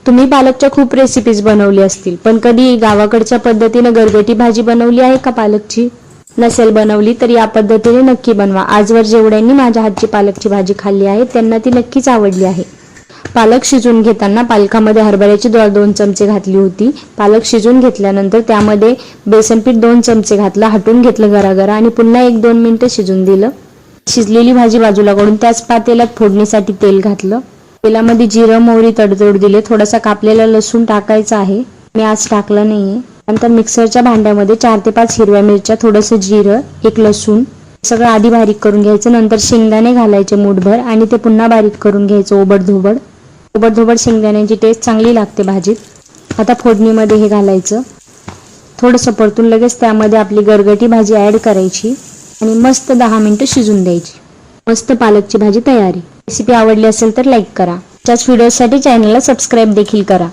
तुम्ही पालकच्या खूप रेसिपीज बनवली असतील, पण कधी गावाकडच्या पद्धतीने गरगटी भाजी बनवली आहे का पालकची? नसेल बनवली तर या पद्धतीने नक्की बनवा। आजवर जेवढ्यांनी माझ्या हातची पालकची भाजी खाल्ली आहे त्यांना ती नक्कीच आवडली आहे। पालक शिजून घेताना पालकामध्ये हरभऱ्याची डाळ 2 चमचे घातली होती। पालक शिजून घेतल्यानंतर त्यामध्ये बेसन पीठ 2 चमचे घातलं, हटून घेतलं गरागरा आणि पुन्हा 1-2 मिनिटं शिजून दिलं। शिजलेली भाजी बाजूला काढून त्याच पातेल्यात फोडणीसाठी तेल घातलं। तेलामध्ये जिरं मोहरी तडतड दिले। थोडासा कापलेला लसूण टाकायचा आहे, मी आज टाकला नाहीये। नंतर मिक्सरच्या भांड्यामध्ये 4 ते 5 हिरव्या मिरच्या, थोडंसं जिरं, 1 लसूण सगळं आधी बारीक करून घ्यायचं। नंतर शेंगदाणे घालायचे मूठभर आणि ते पुन्हा बारीक करून घ्यायचं ओबडधोबड। ओबडधोबड शेंगदाण्याची टेस्ट चांगली लागते भाजीत। आता फोडणीमध्ये हे घालायचं, थोडंसं परतून लगेच त्यामध्ये आपली गरगटी भाजी ॲड करायची आणि मस्त 10 मिनिटं शिजून द्यायची। मस्त पालकची भाजी तयारी। रेसिपी आवडली असेल तर लाईक करा। त्याच व्हिडिओसाठी चॅनलला सबस्क्राईब देखील करा।